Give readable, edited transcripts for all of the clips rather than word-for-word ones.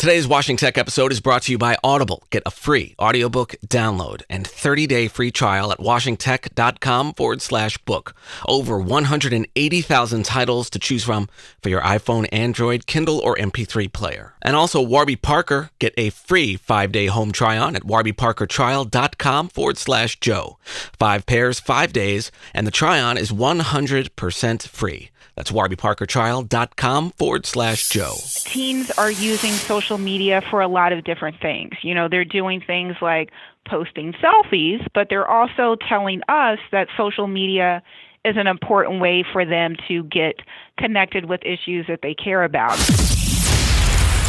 Today's Washington Tech episode is brought to you by Audible. Get a free audiobook download and 30-day free trial at washingtech.com/book. Over 180,000 titles to choose from for your iPhone, Android, Kindle, or MP3 player. And also Warby Parker. Get a free 5-day home try-on at warbyparkertrial.com/Joe. 5 pairs, 5 days, and the try-on is 100% free. That's warbyparkertrial.com/Joe. Teens are using social media for a lot of different things. You know, they're doing things like posting selfies, but they're also telling us that social media is an important way for them to get connected with issues that they care about.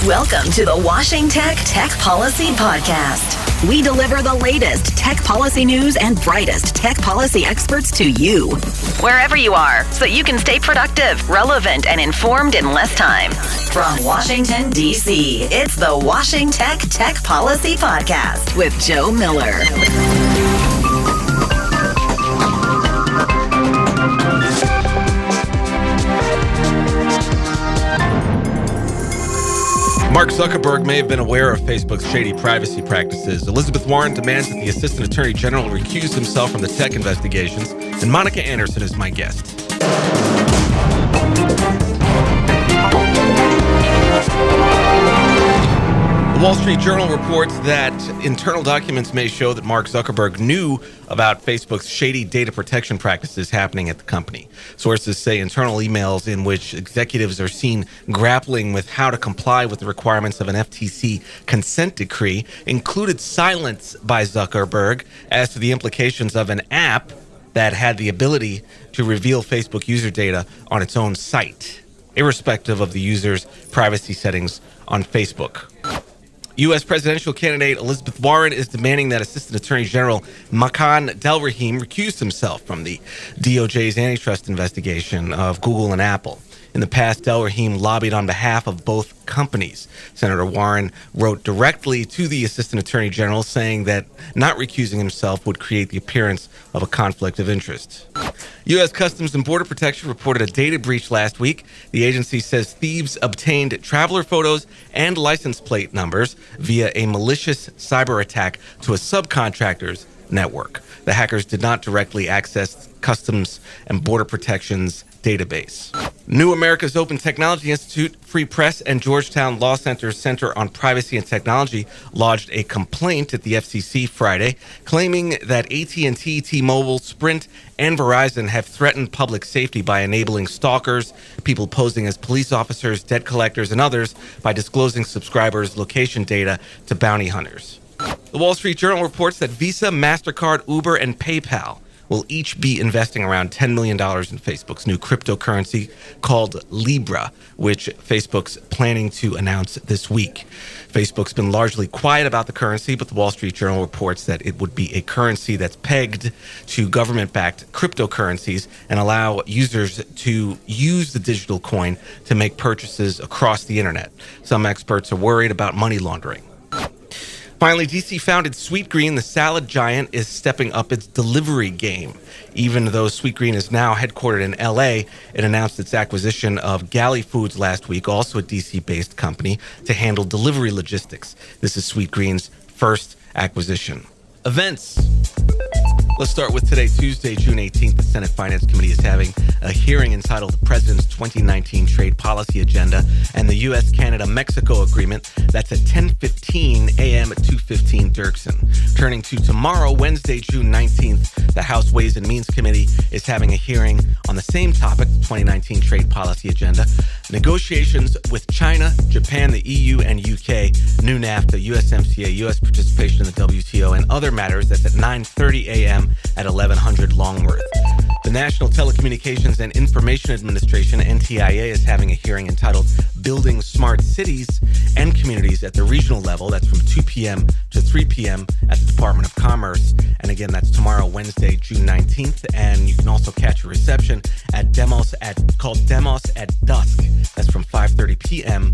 Welcome to the Washington Tech Policy Podcast. We deliver the latest tech policy news and brightest tech policy experts to you, wherever you are, so you can stay productive, relevant, and informed in less time. From Washington, D.C., it's the Washington Tech Policy Podcast with Joe Miller. Mark Zuckerberg may have been aware of Facebook's shady privacy practices. Elizabeth Warren demands that the Assistant Attorney General recuse himself from the tech investigations. And Monica Anderson is my guest. The Wall Street Journal reports that internal documents may show that Mark Zuckerberg knew about Facebook's shady data protection practices happening at the company. Sources say internal emails in which executives are seen grappling with how to comply with the requirements of an FTC consent decree included silence by Zuckerberg as to the implications of an app that had the ability to reveal Facebook user data on its own site, irrespective of the user's privacy settings on Facebook. U.S. presidential candidate Elizabeth Warren is demanding that Assistant Attorney General Makan Delrahim recuse himself from the DOJ's antitrust investigation of Google and Apple. In the past, Delrahim lobbied on behalf of both companies. Senator Warren wrote directly to the Assistant Attorney General saying that not recusing himself would create the appearance of a conflict of interest. U.S. Customs and Border Protection reported a data breach last week. The agency says thieves obtained traveler photos and license plate numbers via a malicious cyber attack to a subcontractor's network. The hackers did not directly access Customs and Border Protection's database. New America's Open Technology Institute, Free Press, and Georgetown Law Center's Center on Privacy and Technology lodged a complaint at the FCC Friday, claiming that AT&T, T-Mobile, Sprint, and Verizon have threatened public safety by enabling stalkers, people posing as police officers, debt collectors, and others by disclosing subscribers' location data to bounty hunters. The Wall Street Journal reports that Visa, MasterCard, Uber, and PayPal will each be investing around $10 million in Facebook's new cryptocurrency called Libra, which Facebook's planning to announce this week. Facebook's been largely quiet about the currency, but the Wall Street Journal reports that it would be a currency that's pegged to government-backed cryptocurrencies and allow users to use the digital coin to make purchases across the internet. Some experts are worried about money laundering. Finally, DC-founded Sweetgreen, the salad giant, is stepping up its delivery game. Even though Sweetgreen is now headquartered in L.A., it announced its acquisition of Galley Foods last week, also a DC-based company, to handle delivery logistics. This is Sweetgreen's first acquisition. Events. Let's start with today, Tuesday, June 18th. The Senate Finance Committee is having a hearing entitled The President's 2019 Trade Policy Agenda and the U.S.-Canada-Mexico Agreement. That's at 10:15 a.m. at 215 Dirksen. Turning to tomorrow, Wednesday, June 19th, the House Ways and Means Committee is having a hearing on the same topic, the 2019 Trade Policy Agenda. Negotiations with China, Japan, the EU, and UK, new NAFTA, USMCA, U.S. participation in the WTO, and other matters. That's at 9:30 a.m. at 1100 Longworth. The National Telecommunications and Information Administration, NTIA, is having a hearing entitled Building Smart Cities and Communities at the Regional Level. That's from 2 p.m. to 3 p.m. at the Department of Commerce. And again, that's tomorrow, Wednesday, June 19th. And you can also catch a reception at called Demos at Dusk. That's from 5:30 p.m.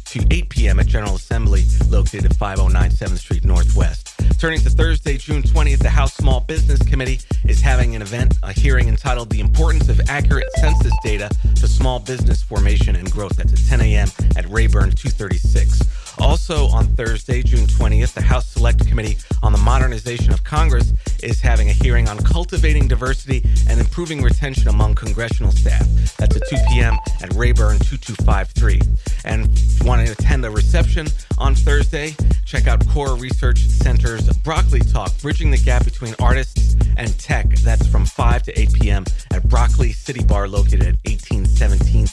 to 8 p.m. at General Assembly, located at 509 7th Street Northwest. Turning to Thursday, June 20th, the House Small Business Committee is having a hearing entitled The Importance of Accurate Census Data to Small Business Formation and Growth. That's at 10 a.m. at Rayburn 236. Also on Thursday, June 20th, the House Select Committee on the Modernization of Congress is having a hearing on cultivating diversity and improving retention among congressional staff. That's at 2 p.m. at Rayburn 2253. And if you want to attend the reception on Thursday, check out Pew Research Center's Broccoli Talk, Bridging the Gap Between Artists and Tech. That's from 5 to 8 p.m. at Broccoli City Bar, located at 1817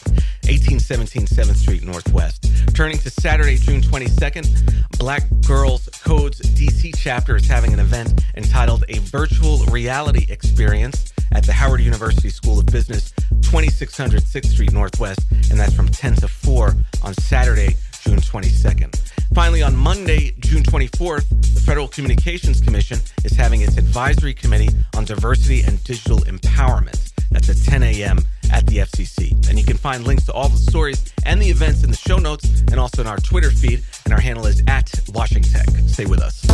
7th Street Northwest. Turning to Saturday, June 22nd, Black Girls Code's DC chapter is having an event entitled A Virtual Reality Experience at the Howard University School of Business, 2600 6th Street Northwest, and that's from 10 to 4 on Saturday, June 22nd. Finally, on Monday, June 24th, the Federal Communications Commission is having its Advisory Committee on Diversity and Digital Empowerment. That's at 10 a.m. at the FCC. And you can find links to all the stories and the events in the show notes and also in our Twitter feed. And our handle is @WashingTech. Stay with us.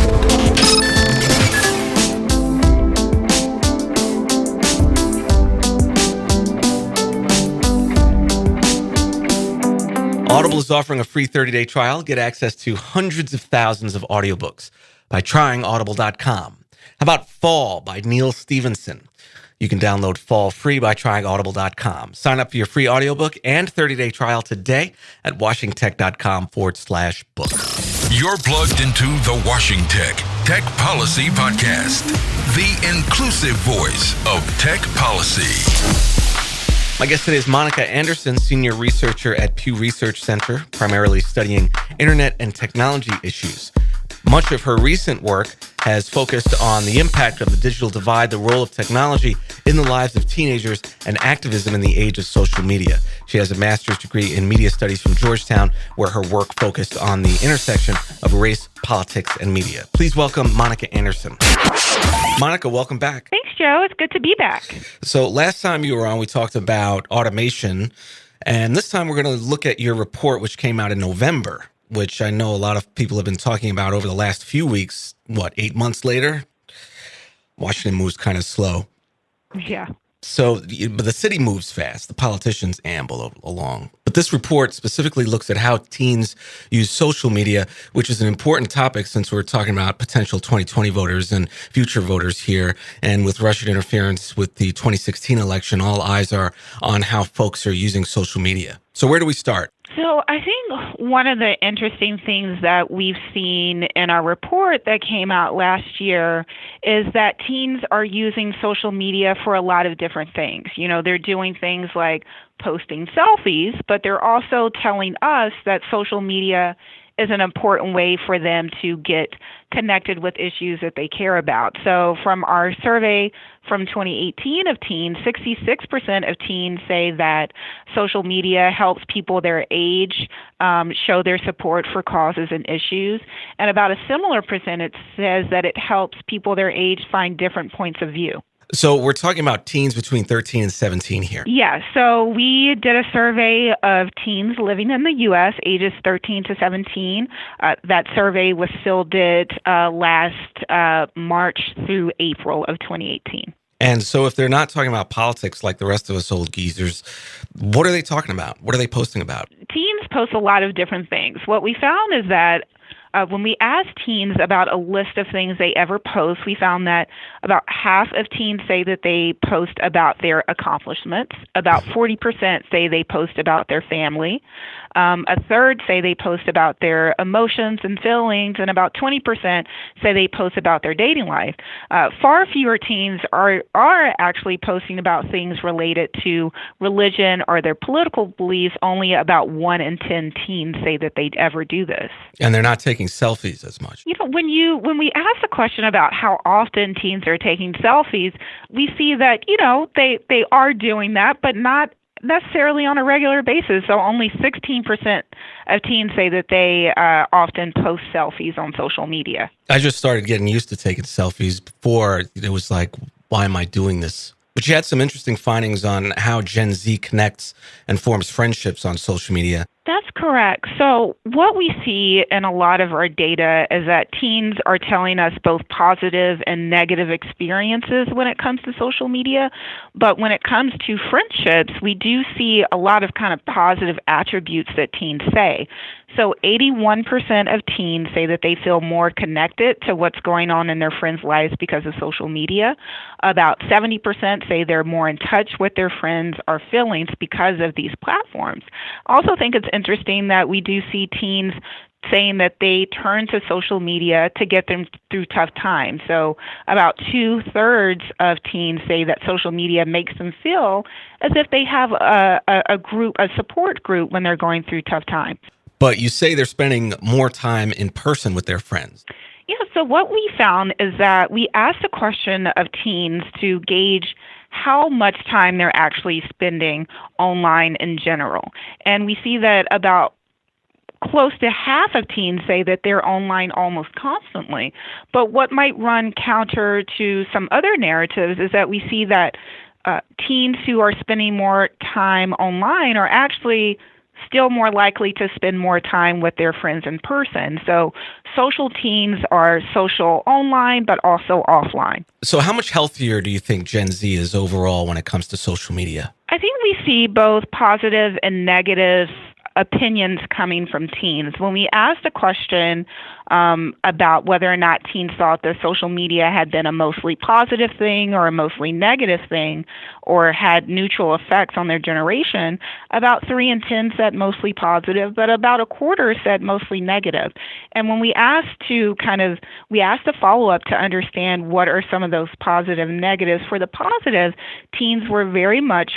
Audible is offering a free 30-day trial. Get access to hundreds of thousands of audiobooks by trying audible.com. How about Fall by Neil Stevenson? You can download Fall free by trying audible.com. Sign up for your free audiobook and 30-day trial today at washingtech.com/book. You're plugged into the WashingTech Tech Policy Podcast, the inclusive voice of tech policy. My guest today is Monica Anderson, senior researcher at Pew Research Center, primarily studying internet and technology issues. Much of her recent work has focused on the impact of the digital divide, the role of technology in the lives of teenagers, and activism in the age of social media. She has a master's degree in media studies from Georgetown, where her work focused on the intersection of race, politics, and media. Please welcome Monica Anderson. Monica, welcome back. Thanks, Joe. It's good to be back. So last time you were on, we talked about automation, and this time we're going to look at your report, which came out in November, which I know a lot of people have been talking about over the last few weeks. 8 months later? Washington moves kind of slow. Yeah. So, but the city moves fast. The politicians amble along. But this report specifically looks at how teens use social media, which is an important topic since we're talking about potential 2020 voters and future voters here. And with Russian interference with the 2016 election, all eyes are on how folks are using social media. So where do we start? So I think one of the interesting things that we've seen in our report that came out last year is that teens are using social media for a lot of different things. You know, they're doing things like posting selfies, but they're also telling us that social media is an important way for them to get connected with issues that they care about. So from our survey from 2018 of teens, 66% of teens say that social media helps people their age show their support for causes and issues. And about a similar percentage says that it helps people their age find different points of view. So we're talking about teens between 13 and 17 here. Yeah, so we did a survey of teens living in the U.S., ages 13 to 17. That survey was still did last March through April of 2018. And so if they're not talking about politics like the rest of us old geezers, what are they talking about? What are they posting about? Teens post a lot of different things. What we found is that when we asked teens about a list of things they ever post, we found that about half of teens say that they post about their accomplishments. About 40% say they post about their family. A third say they post about their emotions and feelings, and about 20% say they post about their dating life. Far fewer teens are actually posting about things related to religion or their political beliefs. Only about 1 in 10 teens say that they'd ever do this. And they're not taking selfies as much. You know, when we ask the question about how often teens are taking selfies, we see that, you know, they are doing that, but not necessarily on a regular basis. So only 16% of teens say that they often post selfies on social media. I just started getting used to taking selfies. Before, it was like, why am I doing this? But you had some interesting findings on how Gen Z connects and forms friendships on social media. That's correct. So what we see in a lot of our data is that teens are telling us both positive and negative experiences when it comes to social media. But when it comes to friendships, we do see a lot of kind of positive attributes that teens say. So 81% of teens say that they feel more connected to what's going on in their friends' lives because of social media. About 70% say they're more in touch with their friends or feelings because of these platforms. I also think it's interesting that we do see teens saying that they turn to social media to get them through tough times. So about 2/3 of teens say that social media makes them feel as if they have a support group when they're going through tough times. But you say they're spending more time in person with their friends. Yeah, so what we found is that we asked a question of teens to gauge how much time they're actually spending online in general. And we see that about close to half of teens say that they're online almost constantly. But what might run counter to some other narratives is that we see that teens who are spending more time online are actually still more likely to spend more time with their friends in person. So social teens are social online, but also offline. So how much healthier do you think Gen Z is overall when it comes to social media? I think we see both positive and negative opinions coming from teens. When we asked a question about whether or not teens thought that social media had been a mostly positive thing or a mostly negative thing or had neutral effects on their generation, about 3 in 10 said mostly positive, but about a quarter said mostly negative. And when we asked a follow-up to understand what are some of those positive and negatives. For the positive, teens were very much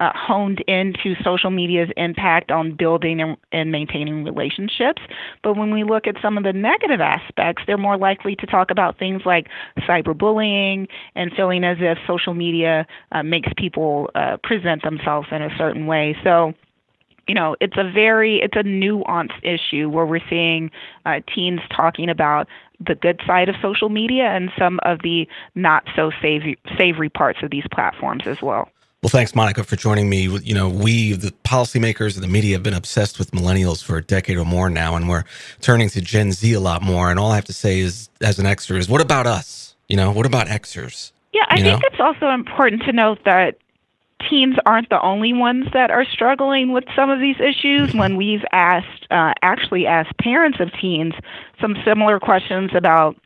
honed into social media's impact on building and maintaining relationships. But when we look at some of the negative aspects, they're more likely to talk about things like cyberbullying and feeling as if social media makes people present themselves in a certain way. So, it's a nuanced issue where we're seeing teens talking about the good side of social media and some of the not so savory parts of these platforms as well. Well, thanks, Monica, for joining me. We, the policymakers and the media, have been obsessed with millennials for a decade or more now, and we're turning to Gen Z a lot more. And all I have to say is, as an Xer, is what about us? What about Xers? Yeah, I think it's also important to note that teens aren't the only ones that are struggling with some of these issues. When we've asked parents of teens some similar questions about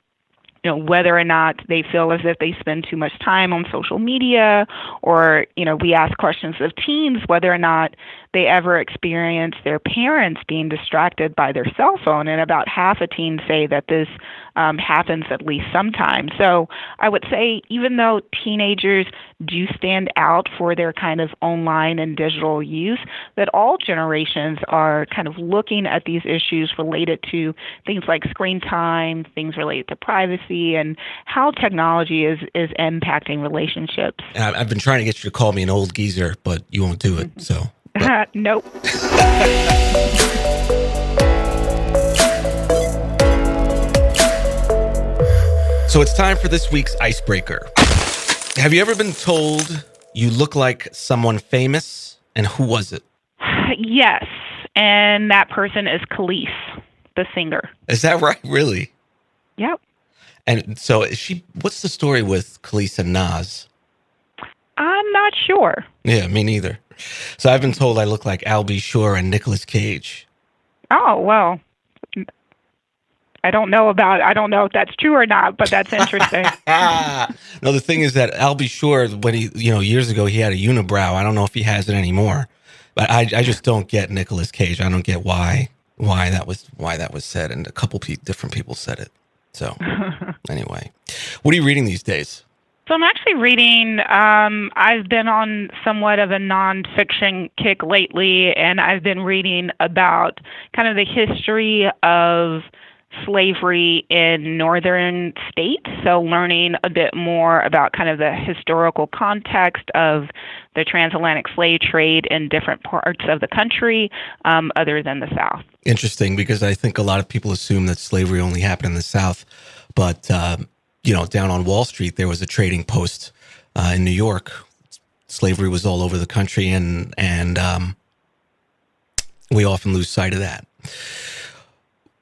whether or not they feel as if they spend too much time on social media, or, we ask questions of teens whether or not they ever experience their parents being distracted by their cell phone. And about half of teens say that this happens at least sometime. So I would say even though teenagers do stand out for their kind of online and digital use, that all generations are kind of looking at these issues related to things like screen time, things related to privacy, and how technology is impacting relationships. I've been trying to get you to call me an old geezer, but you won't do it. So nope. So it's time for this week's Icebreaker. Have you ever been told you look like someone famous, and who was it? Yes, and that person is Khalees, the singer. Is that right? Really? Yep. And so what's the story with Khalees and Nas? I'm not sure. Yeah, me neither. So I've been told I look like Al B. Sure and Nicolas Cage. Oh, well, I don't know if that's true or not, but that's interesting. No, the thing is that Al B. Sure, when he, years ago, he had a unibrow. I don't know if he has it anymore, but I just don't get Nicolas Cage. I don't get why that was said, and a couple different people said it. So anyway, what are you reading these days? So I'm actually reading, I've been on somewhat of a nonfiction kick lately, and I've been reading about kind of the history of slavery in northern states. So learning a bit more about kind of the historical context of the transatlantic slave trade in different parts of the country other than the South. Interesting, because I think a lot of people assume that slavery only happened in the South, but down on Wall Street, there was a trading post in New York. Slavery was all over the country, and we often lose sight of that.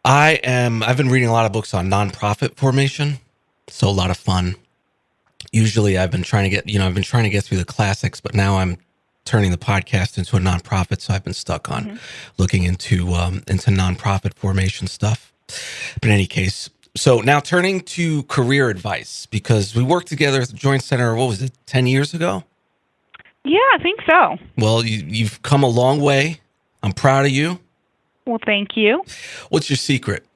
I've been reading a lot of books on nonprofit formation, so a lot of fun. Usually I've been trying to get through the classics, but now I'm turning the podcast into a nonprofit, so I've been stuck on looking into nonprofit formation stuff. But in any case, so now turning to career advice, because we worked together at the Joint Center, what was it, 10 years ago? Yeah, I think so. Well, you've come a long way. I'm proud of you. Well, thank you. What's your secret?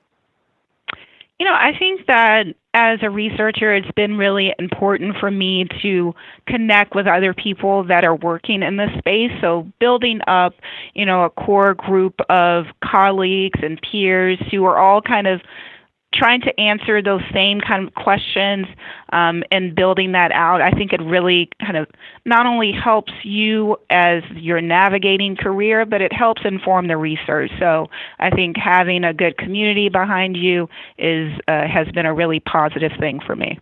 I think that as a researcher, it's been really important for me to connect with other people that are working in this space. So building up, a core group of colleagues and peers who are all kind of trying to answer those same kind of questions and building that out, I think it really kind of not only helps you as you're navigating career, but it helps inform the research. So I think having a good community behind you has been a really positive thing for me.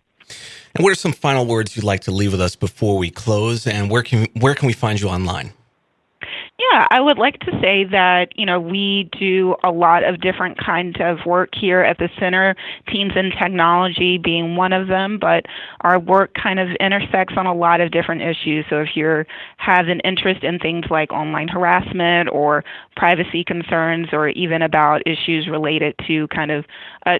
And what are some final words you'd like to leave with us before we close? And where can we find you online? Yeah, I would like to say that, we do a lot of different kinds of work here at the center, teams in technology being one of them, but our work kind of intersects on a lot of different issues. So if you have an interest in things like online harassment or privacy concerns, or even about issues related to kind of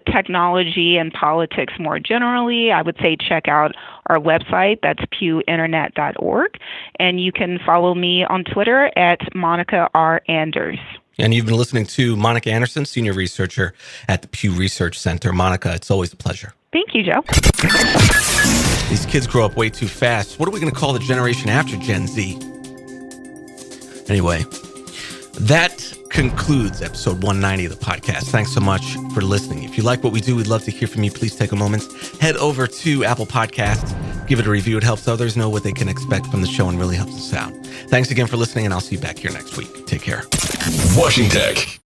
technology and politics more generally, I would say check out our website. That's pewinternet.org. And you can follow me on Twitter at Monica R. Anders. And you've been listening to Monica Anderson, Senior Researcher at the Pew Research Center. Monica, it's always a pleasure. Thank you, Joe. These kids grow up way too fast. What are we going to call the generation after Gen Z? Anyway, that concludes episode 190 of the podcast. Thanks so much for listening. If you like what we do, we'd love to hear from you. Please take a moment, head over to Apple Podcasts, give it a review. It helps others know what they can expect from the show and really helps us out. Thanks again for listening, and I'll see you back here next week. Take care. Washington Tech.